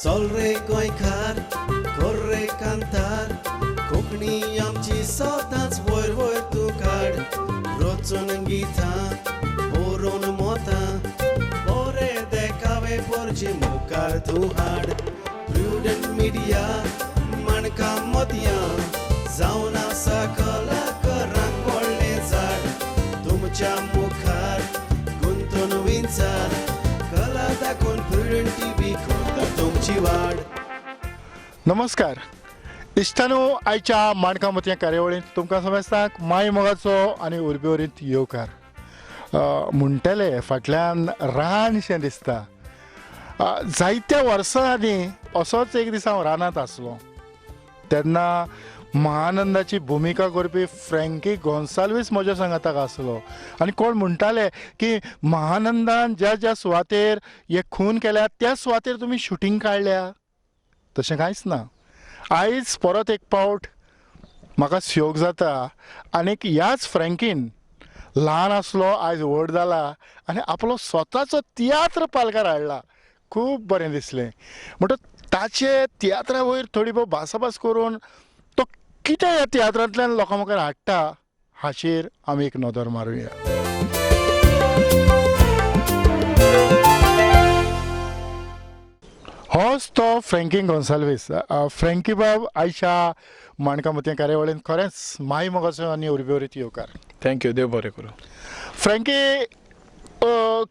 चल रे गोंयकार कर रे कांतार कोंकणी आमची सदांच वयर वयर तूं काड रचून गितां बरोवन मोतां बरे देखावे परचे मुखार तूं हाड प्रुडंट मिडिया माणकां मदयां जावन आसा कलाकारांक व्हडलें झाड तुमच्या मुखार गुंतून विचार कला दाखोवन प्रुडंट टीव्ही करता तुमची वाड. नमस्कार इश्टानो, आयच्या माणकां मतीं कार्यावळींत तुमकां समेस्तांक माय मोगाचो आनी उर्बेवरीत येवकार. म्हणटले फाटल्यान रानशें दिसता. जायत्या वर्सां आदीं असोच एक दीस हांव रानांत आसलो तेन्ना महानंदाची भुमिका करपी फ्रँकी गोन्साल्वीस म्हज्या सांगाताक आसलो आनी कोण म्हणटाले की महानंदान ज्या ज्या सुवातेर हे खून केल्या त्या सुवातेर तुमी शुटींग काडल्या. तशें कांयच ना. आयज परत एक पावट म्हाका शोक जाता आनीक ह्याच फ्रँकीन ल्हान आसलो आयज व्हड जाला आनी आपलो स्वताचो तियात्र पालकार हाडला. खूब बरें दिसलें. म्हणटच ताचे तियात्रा वयर थोडी भोव भासाभास करून तो कितें ह्या तियात्रांतल्यान लोकां मुखार हाडटा हाचेर आमी एक नदर मारुया. होच तो फ्रँकी गोन्साल्वीस. फ्रँकी बाब, आयच्या माणकां मतीं कार्यावळींत खरेंच माय मोगाचो आनी उर्बेवरीत येवकार. थँक्यू, देव बरें करूं. फ्रँकी,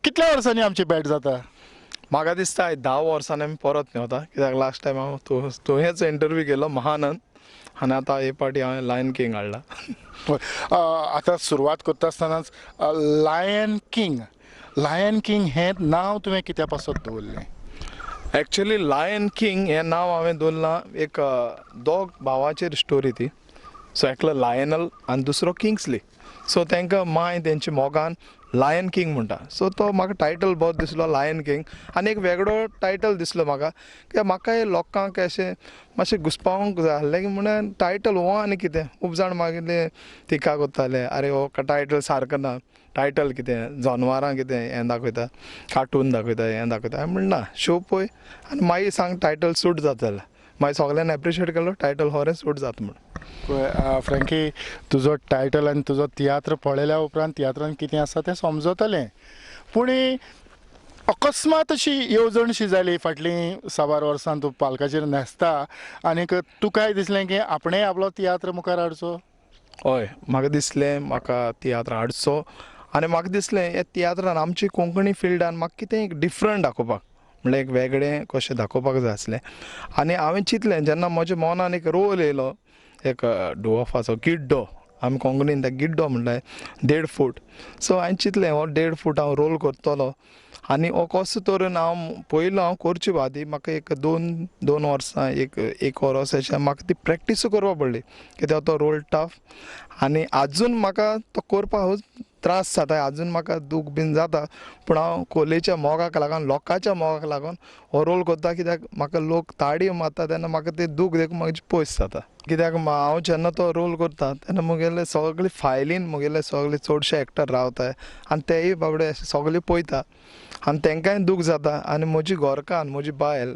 कितल्या वर्सांनी आमची भेट जाता? म्हाका दिसता 10 वर्सांनी आमी परत मेवता, कित्याक लास्ट टायम हांव तुवेंच इंटरव्यू केलो महानंद आनी आतां हे पाटी हांवें लायन किंग हाडला. आतां सुरवात करता आसतनाच लायन किंग हें नांव तुवें कित्या पासत दवरलें? एक्चुली लायन किंग हें नांव हांवें दवरलां एक दोग भावाचेर स्टोरी ती. सो एकलो लायनल आनी दुसरो किंग्सली. सो तांकां माय तेंच्या मोगान लायन किंग म्हणटा. सो तो म्हाका टायटल बरो दिसलो लायन किंग आनी एक वेगळो टायटल दिसलो म्हाका, कित्याक म्हाका हे लोकांक अशें मातशें घुसपावंक जाय आसलें की म्हणून टायटल हो आनी कितें. खूब जाण मागीर टिका करताले, अरे हो टायटल सारको ना, टायटल कितें जनवरां कितें हें दाखयता, कार्टून दाखयता, हें दाखयता. हांवें म्हणना शो पळय आनी मागीर सांग टायटल सूट जाता जाल्यार. मागीर सगळ्यांनी एप्रिशिएट केलो टायटल खरें सूट जाता म्हणून. फ्रँकी, तुजो टायटल आनी तुजो तियात्र पळयल्या उपरांत तियात्रांत कितें आसा तें समजतलें. पूण अकस्मात अशी येवजणशी जाली फाटलीं 6-12 वर्सां तूं पालकाचेर न्हेसता आनीक तुकाय दिसलें की आपणें आपलो तियात्र मुखार हाडचो. हय, म्हाका दिसलें म्हाका तियात्र हाडचो आनी म्हाका दिसलें ह्या तियात्रान आमची कोंकणी फिल्डान म्हाका कितें एक डिफरंट दाखोवपाक, म्हणल्यार एक वेगळें कशें दाखोवपाक जाय आसलें. आनी हांवें चिंतलें जेन्ना म्हज्या मनान एक रोल येयलो, एक डुओफाचो गिड्डो, आमी कोंकणीन त्या गिड्डो म्हणटाय 1.5 फूट. सो हांवें चिंतलें हो 1.5 फूट हांव रोल करतलो आनी हो कसो तरेन हांव पयलो हांव करचे आदी म्हाका एक 2 वर्सां एक वर्स अशें म्हाका ती प्रॅक्टीस करपा पडली, कित्याक तो रोल टफ आनी आजून म्हाका तो करपाक त्रास जाता, आजून म्हाका दूख बीन जाता. पूण हांव खोलेच्या मोगाक लागून, लोकांच्या मोगाक लागून हो रोल करता, कित्याक म्हाका लोक ताळयो मारता तेन्ना म्हाका ते दूख देखून म्हाजी पयस जाता. कित्याक हांव जेन्ना तो रोल करता तेन्ना मुगेले सगळे फायलीन मुगेले सगळे चडशे एक्टर रावताय आनी तेय बाबडे सगळे पळयता आनी तांकांय दूख जाता. आनी म्हजी घरकान्न, म्हजी बायल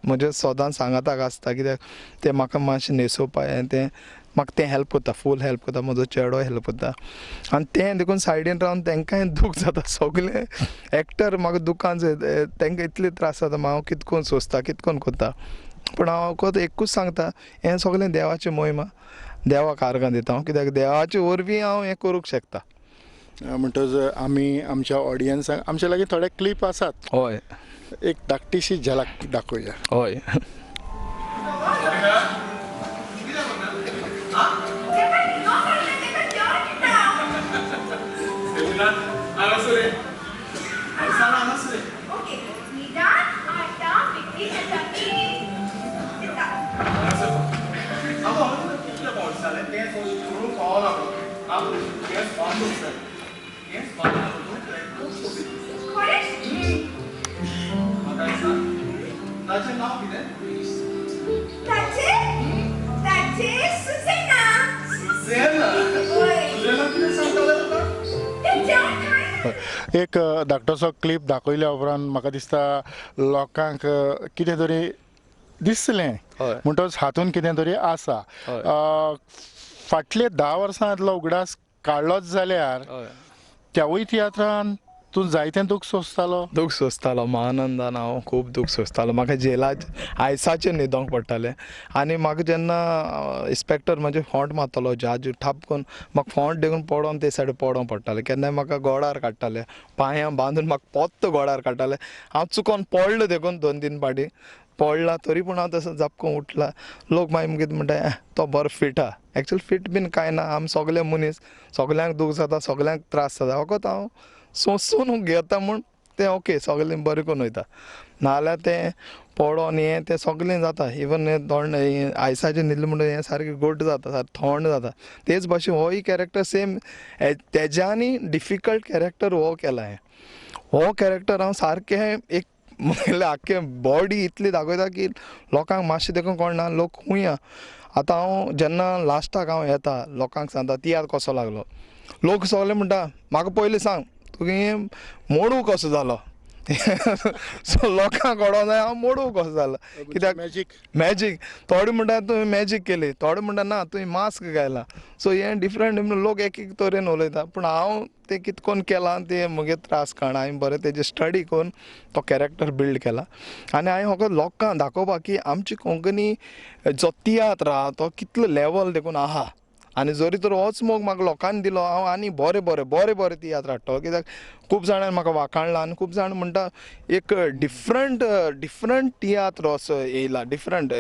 म्हजे सदांच सांगाताक आसता, कित्याक ते म्हाका मातशें न्हेसोवपाक तें म्हाका तें हेल्प करता, फूल हेल्प करता, म्हजो चेडो हेल्प करता. आनी तें देखून सायडीन रावन तांकांय दूख जाता. सगळे एक्टर म्हाका दुकान तांकां इतले त्रास जाता, हांव कितकोन सोंसता, कितकोन करता. पूण हांव एकूच सांगता, हें सगळें देवाची महिमा, देवाक आर्गां दिता हांव, कित्याक देवाचे वरवीं हांव हें करूंक शकता. म्हणटच आमी आमच्या ऑडियन्साक आमचे लागीं थोडे क्लिप आसात. हय, एक धाकटीशी झलक दाखोवया. हय. एक धाकटोसो क्लिप दाखयल्या उपरांत म्हाका दिसता लोकांक कितें तरी दिसलें हय. म्हणटच हातून कितें तरी आसा. हय. फाटले 10 वर्सां इतलो उगडास काडलोच जाल्यार त्यावूय तियात्रान तूं जायतें दूख सोंसतालो. दूख सोंसतालो महानंदान हांव खूब दूख सोंसतालो. म्हाका जेलाच आयसाचेर न्हिदोंक पडटालें आनी म्हाका जेन्ना इन्स्पेक्टर म्हजे फोंट मारतालो जज ठाप करून म्हाका फोंट देखून पडोन ते सायड पडोंक पडटालें. केन्नाय म्हाका गोडार काडटाले पांयां बांदून म्हाका पोत्त गोडार काडटाले. हांव चुकोन पडलो देखून 2-3 फाटी पडला तरी पूण हांव तसो जापकोन उठला. लोक मागीर कितें म्हणटा तो बरो फिट आहा. एक्चुअली फिट बीन कांय ना. आमी सगळे मनीस सगल्यांक दूख जाता सगल्यांक त्रास जाता फकत हांव सोंसून घेता म्हूण तें ओके सगळें बरें करून वयता. नाजाल्यार तें पडोन हें तें सगळें जाता. इवन हें थंड आयसाचेर न्हिदलें म्हणून हें सारकें घट जाता सारकें थंड जाता. तेच भाशेन होय कॅरेक्टर सेम तेज्यांनी डिफिकल्ट कॅरेक्टर हो केला हांवें. हो कॅरेक्टर हांव सारकें एक म्हणल्यार आख्खें बॉडी इतली दाखयता की लोकांक मातशें देखून कळना. लोक खुंया आतां हांव जेन्ना लास्टाक हांव येता लोकांक सांगता तियात्र कसो लागलो. लोक सगळे म्हणटा म्हाका पयलीं सांग तुगे मोडू कसो जालो. सो लोकांक कळोंक जाय हांव मोडू कसो जालो. कित्याक मॅजीक थोडे म्हणटा तुवें मॅजीक केली थोडे म्हणटा ना तुवें मास्क घायला. सो हें डिफरंट लोक एक एक तरेन उलयता पूण हांव तें कितकोन केलां तें म्हगे त्रास कळना. हांवें बरें तेजें स्टडी करून तो कॅरेक्टर बिल्ड केला आनी हांवें फकत लोकांक दाखोवपाक की आमची कोंकणी जो तियात्र आहा तो कितलो लेवल देखून आहा. आनी जरी तर होच मोग म्हाका लोकांनी दिलो हांव आनी बरें तियात्र हाडटलो. कित्याक खूब जाणांनी म्हाका वाखाणलां आनी खूब जाण म्हणटा एक डिफरंट तियात्र असो येयला डिफरंट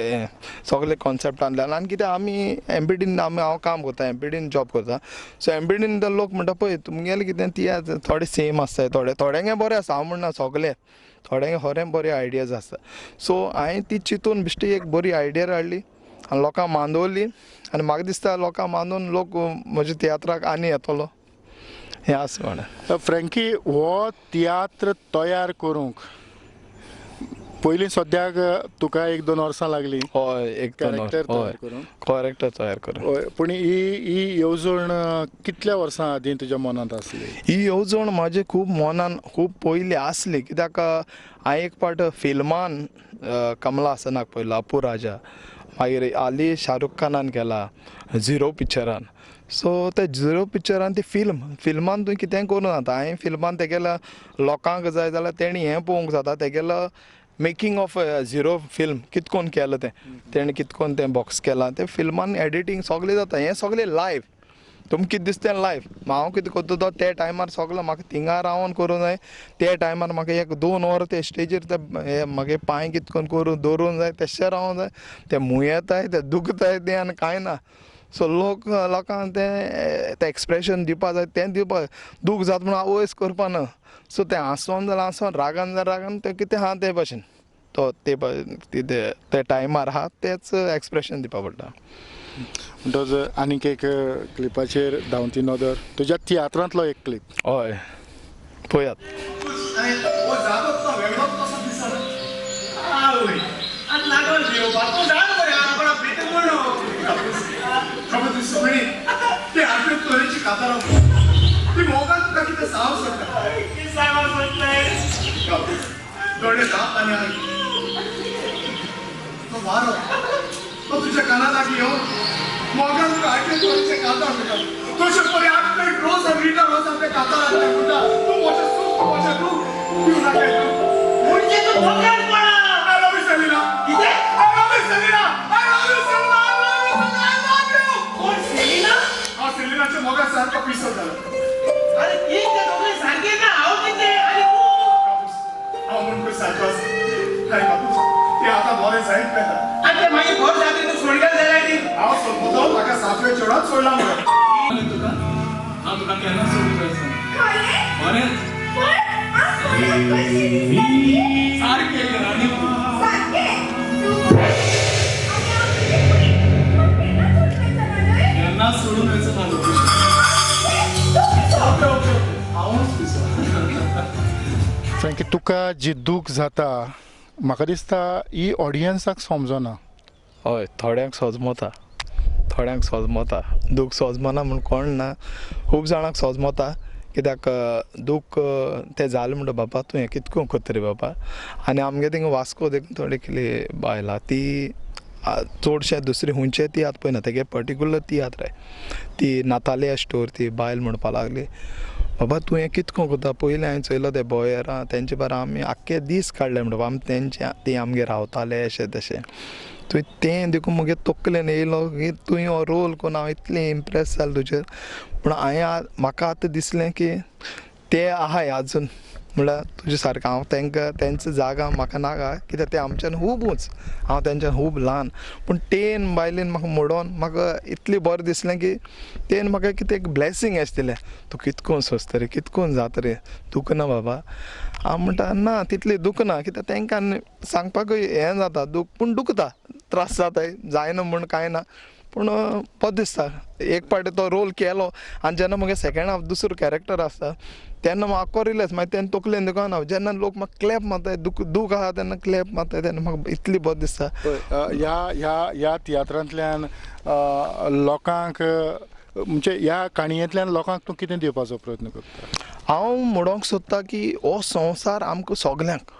सगळे कॉन्सेप्ट आणल्यान. आनी कित्याक आमी एमपीडीन हांव काम करता एमपीडीन जॉब करता. सो एमपीडीन लोक म्हणटा पळय तुमगेलें कितें तियात्र थोडे सेम आसताय थोड्यांगे बरें आसा हांव म्हणना सगळे थोड्यांगे खरें बरे आयडियाज आसता. सो हांवें ती चिंतून बिश्टी एक बरी आयडिया हाडली आनी लोकांक मांदवली आनी म्हाका दिसता लोकांक मांदून लोक म्हज्या तियात्राक आनी येतलो हें आसा म्हणून. फ्रँकी हो तियात्र तयार करूंक पयलीं सद्याक तुका 1-2 वर्सां लागलीं. हय एक कॅरेक्टर तयार करूंक. कॅरेक्टर तयार करूंक. हय पूण ही येवजण कितल्या वर्सां आदीं तुज्या मनांत आसली. ही येवजण म्हाजे खूब मनान खूब पयलीं आसली. कित्याक हांवें एक पाट फिल्मान कमला हसनाक पळयलो अपू राजा. मागीर हालीं शाहरुख खानान केला झिरो पिक्चरान. सो ते झिरो पिक्चरान ती फिल्मान तुवें कितेंय करूं जाता. हांवें फिल्मान तेगेल्या लोकांक जाय जाल्यार तेणी हें पळोवंक जाता तेगेलो मेकींग ऑफ झिरो फिल्म कितकोन केलां तेणें कितकोन तें बॉक्स केलां तें फिल्मान एडिटींग सगळें जाता. हें सगळें लायव्ह तुमकां कितें दिसता तें लायव्ह. हांव कितें करता तो ते टायमार सगळें म्हाका थिंगा रावन करूं जाय. ते टायमार म्हाका 1-2 वरां ते स्टेजीर ते म्हागे पांय कितकोन करून दवरूंक जाय तशें रावूंक जाय. ते मुयेताय ते दुखताय तें आनी कांय ना. सो लोकांक तें एक्सप्रेशन दिवपा जाय तें दिवपा दूख जाता म्हणून आवयस करपा ना. सो तें हांसोन जाल्यार हांसोन रागान जाल्यार रागान तें कितें आहा ते भाशेन तो ते टायमार आहा तेंच एक्सप्रेशन दिवपा पडटा. म्हणटच आनीक एक क्लिपाचेर धांवती नदर तुज्या तियात्रांतलो एक क्लिप. हय पळयात. तुझ्या कानात येऊन मोगान काटे तोरीचे काता तुझे पर्याप्त रोज रीटा रोज आपले काता लागले मुद्दा तू मोठा सुख मोठा दुःख तू ना काय म्हणजे तू धोक्यात पडा. I love you Salina. इथे I love you Salina. I love you Salina. I love you. कोण सलीना? हा सलीनाच्या मोगा सारखा पिसर झाला. अरे ठीक आहे दोघे सारखे ना आहो तिथे आणि तू आहो म्हणतो सारखाच काय बाबू ते आता बरे जाईल का आता मागे बहुत जाते तू सोडला जायला ती आहो सोडतो माका साफे चोडात सोडला म्हणून तुका हा तुका केना सोडू जायचं काय सारखे राणी सारखे केना सोडून जायचं ना लोक ओके फ्रँकी तुका जी दूख जाता म्हाका दिसता ही ऑडियन्साक समजना. हय थोड्यांक सोजमोता दूख सोजमना म्हूण कोण ना. खूब जाणांक सोजमोता कित्याक दूख तें जालें म्हणटा बाबा तूं हें कितको कोत्ता रे बाबा. आनी आमगे थिंगा वास्को देखून थोडी कितली बायलां ती चडशे दुसरे हुंयचे तियात्र पळयना तेगे पर्टिक्युलर तियात्र ती नातालिया स्टोर ती बायल म्हणपा लागली बाबा तूं हें कितको कोत्ता. पयलीं हांवें चोयलो ते बॉयरां तेंचे बारा आमी आख्खे दीस काडले म्हणटा आमी तेंचे ती आमगे रावताले अशें तशें. तुवें तें देखून मुगे तकलेन येयलो की तुवें हो रोल कोन्न हांव इतलें इम्प्रेस जालें तुजेर. पूण हांवें म्हाका आतां दिसलें की ते आहाय आजून म्हणल्यार तुजे सारकें हांव तेंकां तेंचो जागा म्हाका नाका कित्याक ते आमच्यान खूब उंच हांव तेंच्यान खूब ल्हान. पूण तेन बायलेन म्हाका मोडोन म्हाका इतलें बरें दिसलें की तेन म्हाका कितें एक ब्लेसींग अशें दिलें. तूं कितकोन सोंसता रे कितकोन जाता रे दुखना बाबा. हांव म्हणटा ना तितलें दुखना कित्याक तेंकां सांगपाकूय हें जाता दूख पूण दुखता त्रास जाताय जायना म्हूण कांय ना. पूण बरें दिसता एक पाटी तो रोल केलो आनी जेन्ना म्हगे सेकेंड हाफ दुसरो कॅरेक्टर आसता तेन्ना म्हाका रिलेस मागीर तेन्ना तकलेन देखून हांव जेन्ना लोक म्हाका क्लॅप मारताय दूख आहा तेन्ना क्लॅप मारताय तेन्ना म्हाका इतली बरें दिसता. ह्या तियात्रांतल्यान लोकांक म्हणजे ह्या काणयेंतल्यान लोकांक तूं कितें दिवपाचो प्रयत्न करता. हांव म्हणोंक सोदता की हो संवसार आमकां सगल्यांक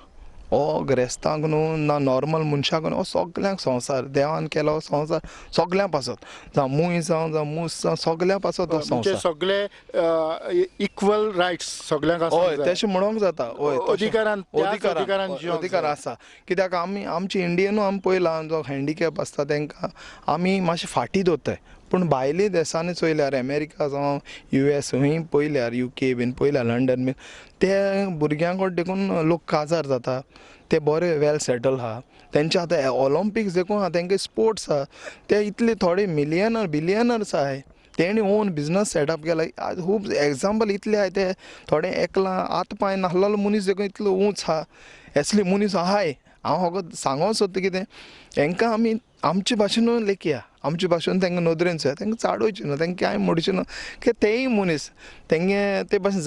हो ग्रेस्तांक न्हू ना नॉर्मल मनशाक न्हू हो सगल्यांक संवसार देवान केलो हो संवसार सगल्यां पासत जावं मूय जावं मूस जावं सगल्या पासत हो संवसार सगळे इक्वल रायट्स सगल्यांक हय तशें म्हणोंक जाता. हय अधिकार आसा. आसा कित्याक आमची इंडियेनूय आमी पळयलां जो हँडिकॅप आसता तांकां आमी मातशें फाटीं दवरताय. पूण भायल्या देशांनी चोयल्यार अमेरिका जावं US हूंय पळयल्यार UK बीन पळयल्यार लंडन बीन ते भुरग्यांक देखून लोक काजार जाता ते बरे वेल सेटल आहा. तेंचे आतां ऑलिंपिक्स देखून आहा तेंगे स्पोर्ट्स आहा ते इतले थोडे बिलियनर्स आहाय तेणी ओन बिजनस सेटअप केला. खूब एग्जाम्पल इतले आहाय ते थोडे एकला आत पांय नाहलेलो मनीस देखून इतलो उंच आहा असले मनीस आहाय. हांव होको सांगोंक सोदता कितें हेंकां आमी आमचे भाशेन लेखया आमचे भाशेन तांकां नदरेन चोया तांकां चाडोवचें ना तांकां कांय म्हणचें ना की तेय मनीस तेंगे ते भाशेन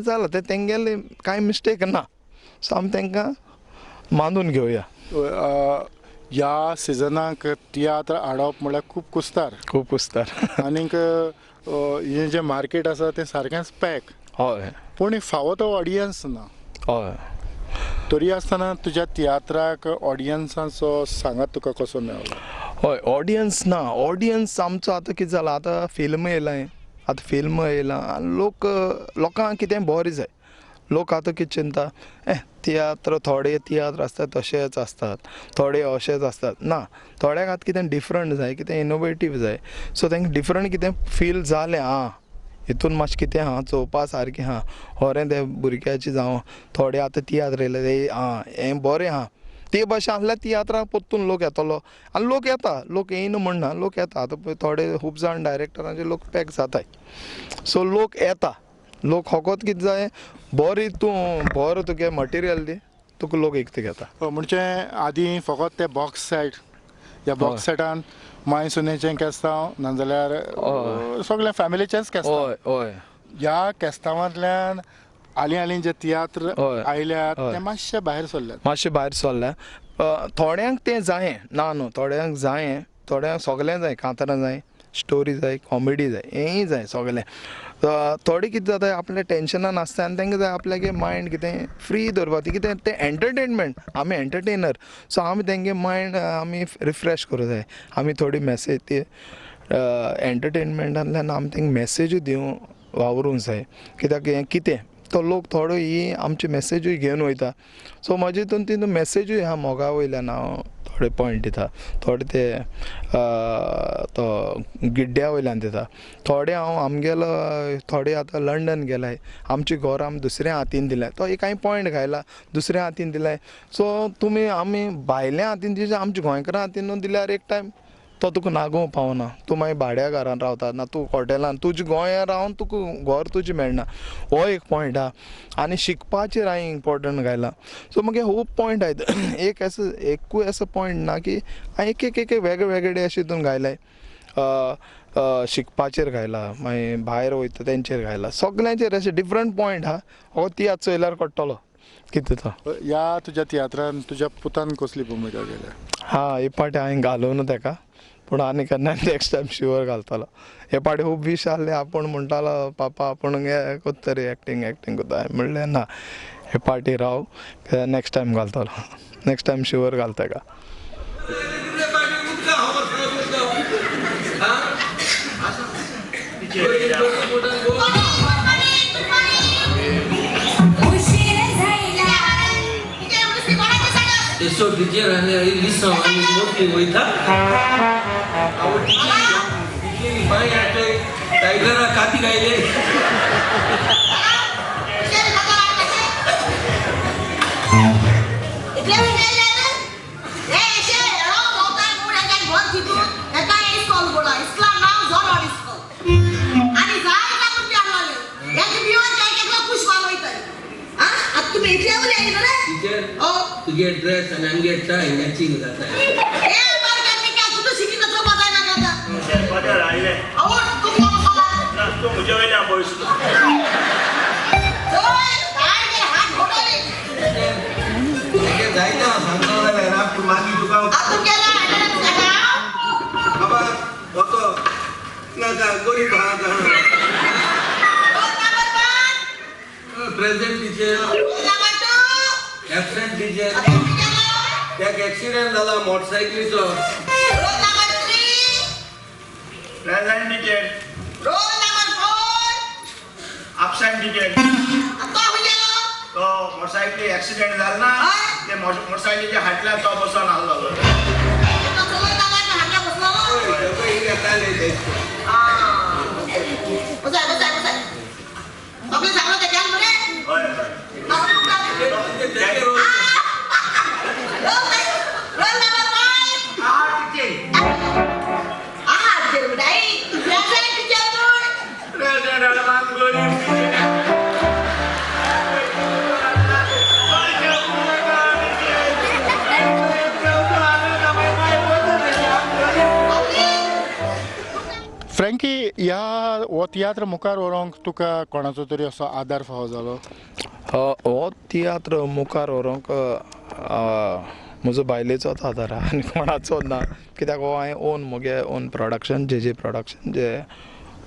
जाला ते तेंगेले कांय मिस्टेक ना. सो आमी तांकां मानून घेवया. ह्या सिजनाक तियात्र हाडप म्हळ्यार खूब कुस्तार आनीक हें जें मार्केट आसा तें सारकेंच पॅक. हय पूण फावो तो ऑडियन्स ना. हय तरी आसतना तुज्या तियात्राक ऑडियन्साचो सांगात तुका कसो मेळ्ळो. हय ऑडियन्स ना ऑडियन्स आमचो आतां कितें जालां आतां फिल्म येयलां आनी लोकांक कितें बरें जाय. लोक आतां कितें चिंता थोडे तियात्र आसतात तशेंच आसतात थोडे अशेंच आसतात ना थोड्याक आतां कितें डिफरंट जाय कितें इनोवेटीव जाय. सो तांकां डिफरंट कितें फील जालें हितून मातशें कितें आहा चोवपा सारकें आहा होरें तें भुरग्याचें जावं थोडे आतां तियात्र येयले हें बरें आहा ते भाशेन आसल्यार तियात्राक परतून लोक येतलो आनी लोक येता लोक येयना म्हणना लोक येता. आतां पळय थोडे खूब जाण डायरेक्टरांचे लोक पॅक जाताय. सो लोक येता लोक होकोत कितें जाय बरें तुगे मटेरियल दी तुका लोक एकते घेता. म्हणजे आदीं फकत ते बॉक्स सेट ह्या बॉक्स सेटान माय सुनेचें केस्तांव नाजाल्यार सगळ्या फॅमिलीचेंच केस्तांव. ह्या केस्तांवांतल्यान हालीं जे तियात्र आयल्यात ते मातशें भायर सरल्यात. थोड्यांक तें जायें ना न्हू थोड्यांक जायें थोड्यांक सगलें जाय कांतारां जाय स्टोरी जाय कॉमेडी जाय हेंय जाय सगलें. थोडे कितें जाता आपल्या टेंशनान आसता आनी तांकां जाय आपल्यागे मायंड कितें फ्री दवरपाक कितें तें एंटरटेनमेंट आमी एंटरटेनर. सो आमी तेंगे मायंड आमी रिफ्रेश करूं जाय. आमी थोडी मॅसेज ती एंटरटेनमेंटांतल्यान आमी तांकां मॅसेजूय दिवं वावरूंक जाय कित्याक हें कितें तो लोक थोडो ही आमची मॅसेजूय घेवन वयता. सो म्हाजे हितून ती मॅसेजूय ह्या मोगा वयल्यान हांव थोडे पॉयंट दिता थोडे ते तो गिड्ड्या वयल्यान दिता थोडे हांव आमगेलो थोडे आतां लंडन गेलाय आमची घोर आमी दुसऱ्या हातीन दिलाय तो एक कांय पॉयंट घायला दुसऱ्या हातीन दिलाय. सो तुमी आमी भायल्या हातीन दिवचे आमच्या गोंयकारां हातीन दिल्यार एक टायम तो तुका नागोवं पावना. तूं मागीर भाड्या घरान रावता ना तूं हॉटेलान तुज्या गोंयांत रावन तुका घर तुजें मेळना हो एक पॉयंट आहा. आनी शिकपाचेर हांवें इम्पॉर्टंट घायलां. सो म्हागे खूब पॉयंट आहात एकूय असो पॉयंट ना की हांवें एक वेगळे अशें हितून घायलाय. शिकपाचेर घायला मागीर भायर वयता तेंचेर घायला सगल्यांचेर अशें डिफरंट पॉयंट आहा. हो तियात्र चोयल्यार कळटलो कितें तो. ह्या तुज्या तियात्रान तुज्या पुतान कसली भुमिका केल्या. एक पाटी हांवें घालोवन ताका पूण आनी केन्ना नेक्स्ट टायम शुअर घालतलो. हे पाटी खूब विश आहले, आपूण म्हणटालो पापा आपूण हे कोत्ता तरी एक्टींग कोत्ता. हांवें म्हणलें ना, हे पाटी राव, नेक्स्ट टायम घालतलो, नेक्स्ट टायम शुअर घालता का. So teacher आणि listen आणि मोठी होईता आवड टीचर बाय आटे टायगरा काती गायले तुझे ड्रेस आणि अंगी टाय मॅचिंग जाता है प्रेजेंट टीचर absent teacher एक ऍक्सिडेंट झाला मोटरसायकलीचो प्रेझेंट टीचर absent टीचर तो मोटरसायकली ऍक्सिडेंट जाला ना ते मोटरसायकलीच्या हाटल्यार तो बसून आसलो फ्रँकी, ह्या हो तियात्र मुखार व्हरोंक तुका कोणाचो तरी असो आदार फावो जालो? हो तियात्र मुखार व्हरोंक म्हजो बायलेचोच आदार आहा आनी कोणाचो ना. कित्याक हो हांवें ओन म्हगे ओन प्रोडक्शन जे प्रोडक्शन जे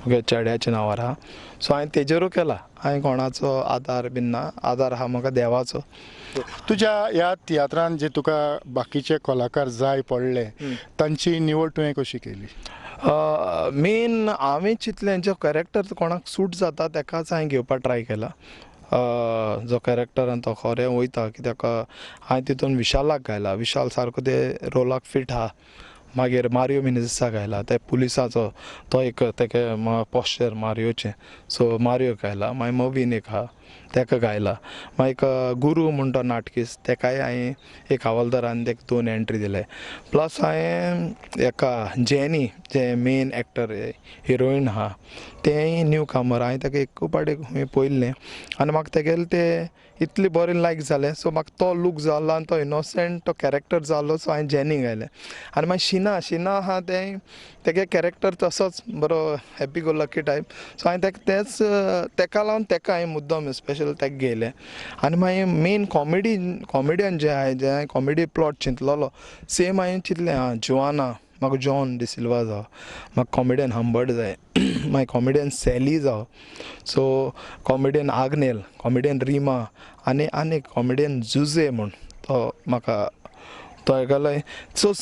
म्हगे चेड्याच्या नांवार आहा, सो हांवें तेजेरूच केला. हांवें कोणाचो आदार बीन ना, आदार आहा म्हाका देवाचो. तुज्या ह्या तियात्रान जे तुका बाकीचे कलाकार जाय पडले तांची निवड तुवें कशी केली? मेन हांवें चिंतलें जो कॅरेक्टर कोणाक सूट जाता तेकाच हांवें घेवपाक ट्राय केला. जो कॅरेक्टरान तो खरें वयता, कित्याक हांवें तितून विशालाक घायला. विशाल सारको ते रोलाक फीट आहा. मागीर मारियो मिनेझिसाक घायला, ते पुलिसाचो तो एक तेका पॉस्चर मारियोचें, सो मारियो घायला. मागीर मवीन एक आहा तेका घायला. मागीर गुरू म्हणटा नाटकीस तेकाय हांवें एक हवालदारान तेका 2 एंट्री दिले. प्लस हांवें एका जेनी जे मेन एक्टर हिरोईन आहा तेंय न्यू कामर, हांवें तेका एक पाटी पयल्लें आनी म्हाका तेगेलें तें इतलें बरें लायक जालें. सो म्हाका तो लूक जाल्लो आनी तो इनोसंट तो कॅरेक्टर जाल्लो, सो हांवें जेनी घायलें. आनी मागीर शिना आहा तेगे कॅरेक्टर तसोच बरो happy go lucky type, so हांवें तेका लागून तेका हांवें मुद्दम स्पेशल तेका घेयलें. आनी मागीर मेन कॉमेडियन जे हांवें जे कॉमेडी प्लॉट चिंतलोलो सेम हांवें चिंतलें. जुआना म्हाका जॉन डिसिल्वा जावं, म्हाका कॉमेडियन हंबर्ट जाय, मागीर कॉमेडियन सॅली जावं, so comedian Agnel, comedian Rima आनी कॉमेडियन जुजे म्हूण तो म्हाका तो हेगेलो. सो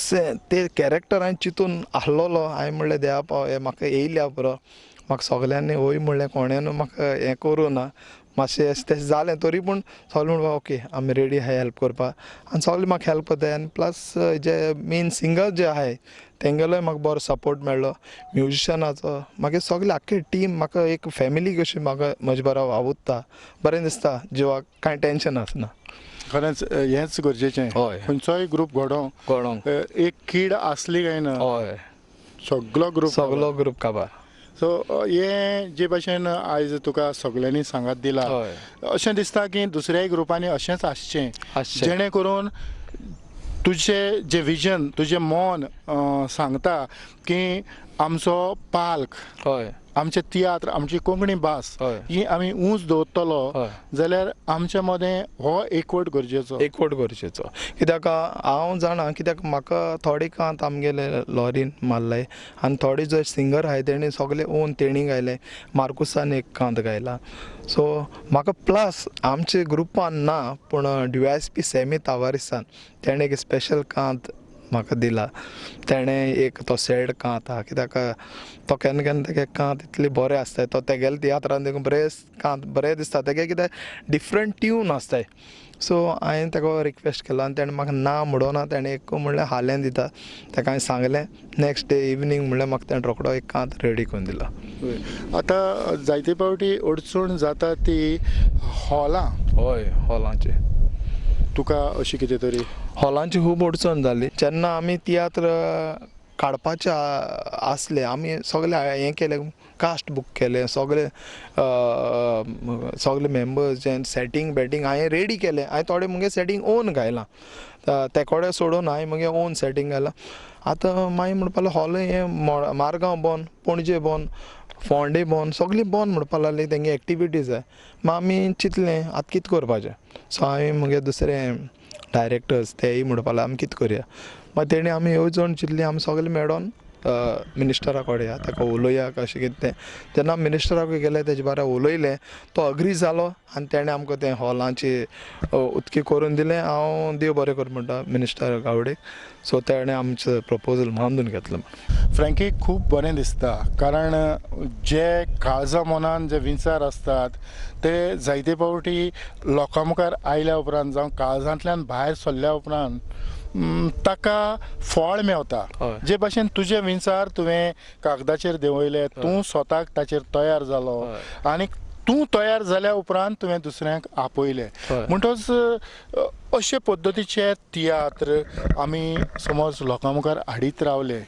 ते कॅरेक्टर हांवें चिंतून आसलोलो. हांवें म्हणलें देवा पाव हे म्हाका येयल्या पुरो, म्हाका सगल्यांनी वय म्हणलें, कोणेन म्हाका हें करूं ना. मातशें तें जालें तरी पूण सगळे म्हणपा ओके आमी रेडी आहाय हेल्प करपाक, आनी सगळे म्हाका हेल्प करताय. आनी प्लस जे मेन सिंगर जे आहाय तेंगेलोय म्हाका बरो सपोर्ट मेळ्ळो. म्युजिशनाचो मागीर सगळे आख्खी टीम म्हाका एक फॅमिली कशी म्हाका म्हज्या बरो वावुरता, बरें दिसता जिवाक, कांय टेंशन आसना. खरेंच हेंच गरजेचें. हय. खंयचोय ग्रूप घडोवंक एक कीड आसली काय ना, हय, सगलो ग्रूप काबार. सो हे जे भाशेन आयज तुका सगल्यांनी सांगात दिला, अशें दिसता की दुसऱ्याय ग्रुपांनी अशेंच आसचें, जेणे करून तुजें जे विजन, तुजें मन सांगता की आमचो पालक आमचे तियात्र आमची कोंकणी भास हय. ही आमी उंच दवरतलो हय. जाल्यार आमच्या मदें हो एकवट गरजेचो. एकवट गरजेचो कित्याक हांव जाणा कित्याक म्हाका थोडी कांत आमगेले लॉरीन मारलाय आनी थोडे जे सिंगर आहाय तेणी सगळे ओन तेणी गायले. मार्कुसान एक कांत गायला. सो म्हाका प्लस आमचे ग्रुपान ना पूण DYSP सेमी तावारिसान तेणें एक स्पेशल कांत म्हाका दिला. तेणें एक तो सॅड कांत आहा कित्याक तो केन्ना केन्ना तेगे कांत इतले बरें आसताय. तो तेगेले तियात्रान देखून बरें कांत बरें दिसता. तेगे कितें डिफरंट ट्यून आसताय. सो हांवें तेका रिक्वेस्ट केलो आनी तेणें म्हाका ना म्हणोना तेणें एक म्हणल्यार हालें दिता. तेका हांवें सांगलें नेक्स्ट डे इवनींग म्हणल्यार म्हाका तेणें रोखडो एक कांत रेडी करून दिला. आतां जायते फावटी अडचण जाता ती हॉलां. हय हॉलांचे तुका अशी कितें तरी हॉलांची खूब अडचण जाली. जेन्ना आमी तियात्र काडपाचे आसले आमी सगळे हें केलें कास्ट बूक केलें सगळे सगळे मेंबर्स जे सेटींग बॅटींग हांवें रेडी केलें. हांवें थोडें मुगे सेटींग ओन घायलां. ते कोडे सोडून हांवें मुगे ओन सेटींग घायलां. आतां मागीर म्हणपा लागलो हॉल हें मारगांव बंद, पणजे बंद, फोंडे बंद, सगळीं बंद म्हणपा लागलीं. तेंगे एक्टिविटीज जाय. मागीर आमी चिंतलें आतां कितें करपाचें. सो हांवें मुगे दुसरे डायरेक्टर्स तेय म्हणपा लागले आमी कितें करया. मागीर तेणी आमी येवजण चिंतली आमी सगळे मेळोन मिनिस्टरा कडेन या ताका उलोवया कशें कितें तें. जेन्ना मिनिस्टराक गेले तेजे बारा उलयलें तो अग्री जालो आनी तेणें आमकां तें हॉलांची उदकी करून दिलें. हांव देव बरें कर म्हणटा मिनिस्टर गावडेक. सो तेणें आमचें प्रपोजल मानून घेतलें. फ्रँकी खूब बरें दिसता कारण जे काळजा मनान जे विचार आसतात ते जायते फावटी लोकां मुखार आयल्या उपरांत जावं काळजांतल्यान भायर सरल्या उपरांत ताका फळ मेवता. हय. जे भाशेन तुजे विचार तुवें कागदाचेर देंवयले तूं स्वताक ताचेर तयार जालो आनी तूं तयार जाल्या उपरांत तुवें दुसऱ्यांक आपयलें. हय. म्हणटच अशे पद्दतीचे तियात्र आमी समज लोकां मुखार हाडीत रावले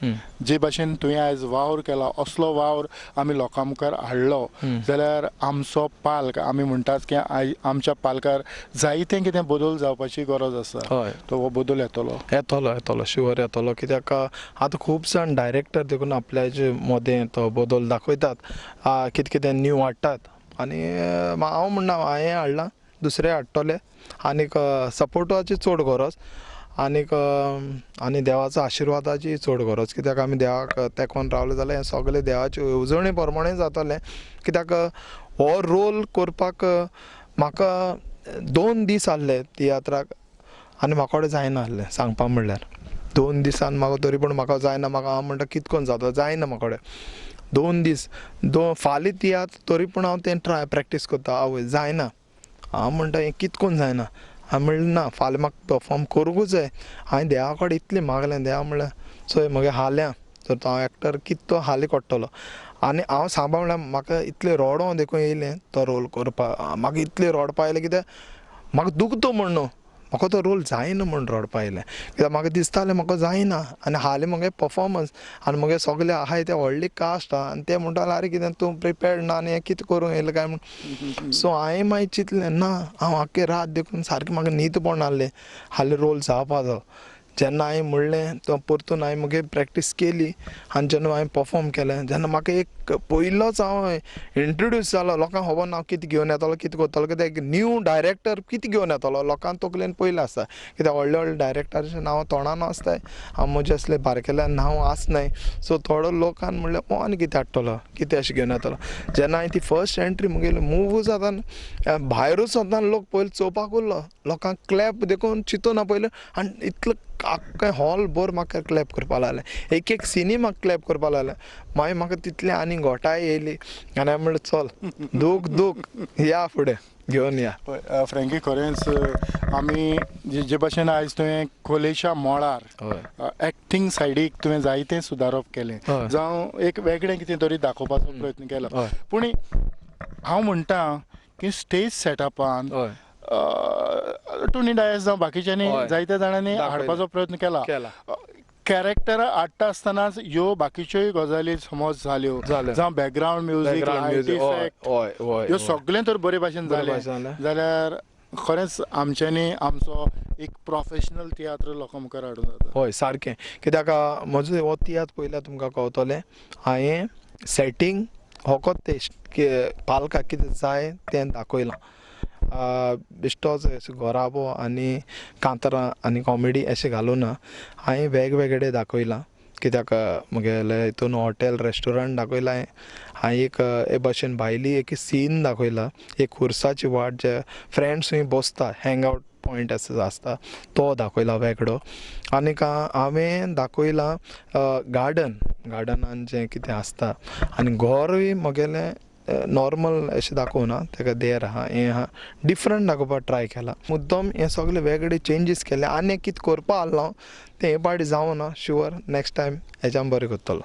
जे भाशेन तुवें आयज वावर केला असलो वावर आमी लोकां मुखार हाडलो जाल्यार आमचो पालक आमी म्हणटात की आमच्या पालकार जायतें कितें बदल जावपाची गरज आसा. हय. तो हो बदल येतलो. येतलो शुवर येतलो कित्याक आतां खूब जाण डायरेक्टर देखून आपल्याचे मदें तो बदल दाखयतात. कितें कितें न्यू हाडटात आनी हांव म्हणना हांवें हाडलां दुसरे हाडटले आनीक सपोर्टाची चड गरज आनी देवाचो आशिर्वादाची चड गरज कित्याक आमी देवाक तेंकोन रावले जाल्यार हें सगळें देवाचे येवजणे प्रमाणें जातलें. कित्याक हो रोल करपाक म्हाका 2 दीस आहले तियात्राक आनी म्हाका कडेन जायना आहलें सांगपा म्हणल्यार 2 दिसान म्हाका तरी पूण म्हाका जायना. म्हाका हांव म्हणटा कितें करून जाता जायना म्हाका कडेन 2 दीस फाल्यां तियात्र तरी पूण हांव तें प्रॅक्टीस करता. आवय जायना. हांव म्हणटा हें कितें करून जायना. हांवें म्हणलें ना फाल्यां म्हाका परफॉर्म करूंकूच जाय. हांवें देवा कडेन इतलें मागलें. देवा म्हणलें चोय म्हगे हाल्या तर तो हांव एक्टर कितें तो हाली कोट्टलो. आनी हांव सांगपा म्हणल्यार म्हाका इतलें रोडों देखून येयलें तो रोल करपाक. म्हाका इतलें रोडपा येयलें कित्याक म्हाका दुखतो म्हण न्हू म्हाका तो रोल जायना म्हण रडपा येयलें. कित्याक म्हाका दिसतालें म्हाका जायना आनी हालीं म्हगे परफॉर्मन्स आनी म्हगे सगळे आहाय ते व्हडली कास्ट आहा आनी ते म्हणटाले आरे कितें तूं प्रिपेर्ड ना आनी हें कितें करूं येयलें काय म्हूण. सो हांवें मागीर चिंतलें ना हांव आख्खे रात देखून सारकें म्हाका न्हीद पडनासलें हालीं रोल जावपाचो. जेन्ना हांवें म्हणलें तो परतून हांवें मुगे प्रॅक्टीस केली आनी जेन्ना हांवें परफॉर्म केलें जेन्ना म्हाका एक पयलोच हांव इंट्रोड्यूस जालो लोकांक खबर ना हांव कितें घेवन येतलो कितें करतलो कित्याक एक न्यू डायरेक्टर कितें घेवन येतलो लोकांक तकलेन पयलें आसता. कित्याक व्हडले व्हडले डायरेक्टराचें नांव तोंडान आसताय हांव म्हजें असलें बारकेल्यान नांव आसनाय. सो थोडो लोकांन म्हणलें हो आनी कितें हाडटलो कितें अशें घेवन येतलो. जेन्ना हांवें ती फर्स्ट एंट्री मुगेली मूव जाता भायरूच वतना लोक पयलीं चोवपाक उरलो. लोकांक क्लॅप देखून चिंतूना पयलें आनी इतलो आख्खें हॉल भर म्हाका क्लॅप करपा लागलें. एक सिनी म्हाका क्लॅप करपा लागलें. मागीर म्हाका तितलें आनी घोटाय येयली आनी हांवें म्हणलें चल दूख या फुडें घेवन या. फ्रँकी खरेंच आमी जे भाशेन आयज तुवें खोलेच्या मळार एक्टींग सायडीक तुवें जायतें सुदारप केलें जावं एक वेगळें कितें तरी दाखोवपाचो प्रयत्न केलो. पूण हांव म्हणटा की स्टेज सेटअपान टोनी डायस जावं बाकीच्यांनी जायत्या जाणांनी हाडपाचो प्रयत्न केला. कॅरेक्टरां हाडटा आसतनाच ह्यो बाकीच्योय गजाली समज जाल्यो जावं बॅकग्रावंड म्युजीक ह्यो सगळें तर बरे भाशेन जालें जाल्यार खरेंच आमच्यांनी आमचो एक प्रोफेशनल तियात्र लोकां मुखार हाडूंक जाता. हय सारकें. कित्याक म्हजो हो तियात्र पयल्यार तुमकां कळटलें हांवें सेटींग होकोत ते पालकाक कितें जाय तें दाखयलां बेश्टोच घोराबो आनी कांतरां आनी कॉमेडी अशें घालून हांवें वेगवेगळे दाखयलां कित्याक म्हगेले हितून हॉटेल रेस्टोरंट दाखयलां हांवें एक हे भाशेन भायली एक सीन दाखयला एक खुर्साची वाट जे फ्रेंड्स थंय बसता हँग आवट पॉयंट आसता तो दाखयला वेगळो आनीक हांवें दाखयलां गार्डनान जें कितें आसता आनी घरूय म्हगेलें नॉर्मल अशें दाखोवना तेका देर आहा हें आहा डिफरंट दाखोवपाक ट्राय केला मुद्दम हें सगळे वेगळे चेंजीस केले आनी कितें करपा आसलो तें हे पाटी जावना शुअर नेक्स्ट टायम हेज्यान बरें करतलो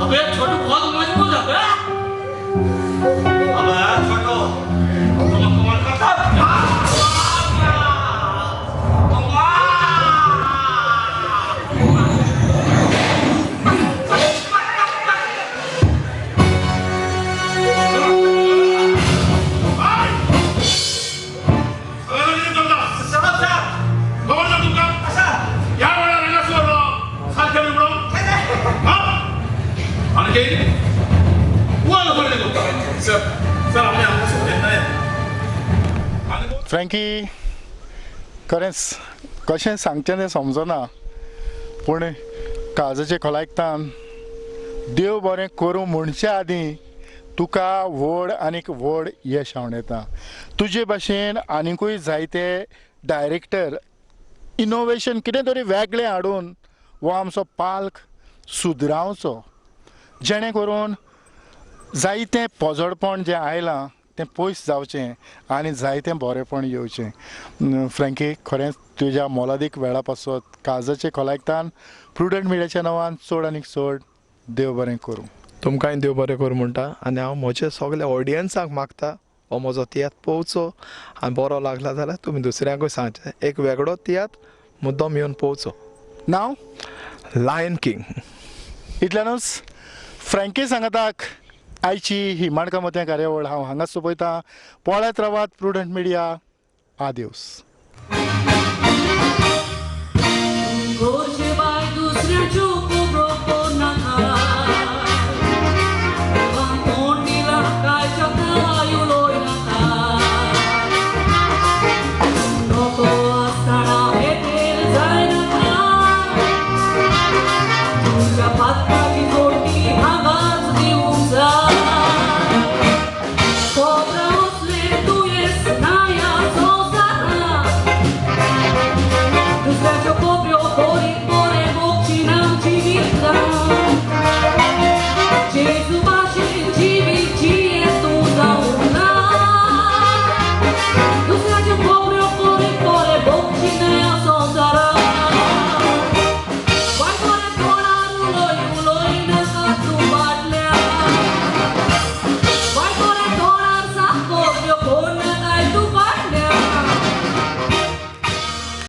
अबे छोटू बहुत मजबूत है अबे छोटू कमाल करता फ्रँकी खरेंच कशें सांगचें तें समजना पूण काळजाचे खोलायतान देव बरें करूं म्हणच्या आदीं तुका व्हड आनीक व्हड यश हांव येता तुजे भाशेन आनिकूय जायते डायरेक्टर इनोवेशन कितें तरी वेगळें हाडून हो आमचो पालक सुदरावचो जेणे करून जायतें पोजडपण जें आयलां तें पयस जावचें आनी जायतें बरेंपण येवचें फ्रँकी खरेंच तुज्या मोलादीक वेळा पासत काळजाचे खोलायतान प्रुडंट मिडियाच्या नांवान चड आनीक चड देव बरें करूं तुमकांय देव बरें करूं म्हणटा आनी हांव म्हज्या सगळ्या ऑडियन्साक मागता हो म्हजो तियात्र पळोवचो आनी बरो लागला जाल्यार तुमी दुसऱ्यांकूय सांगचें एक वेगळो तियात्र मुद्दम येवन पळोवचो नांव लायन किंग इतल्यानूच फ्रँकी सांगताक आयची ही माणकामत्या कार्यावळ हांव हांगाच सोंपयतां पळयत रावात प्रुडंट मिडिया आदिवस घोष बाय दुसऱ्याच्यो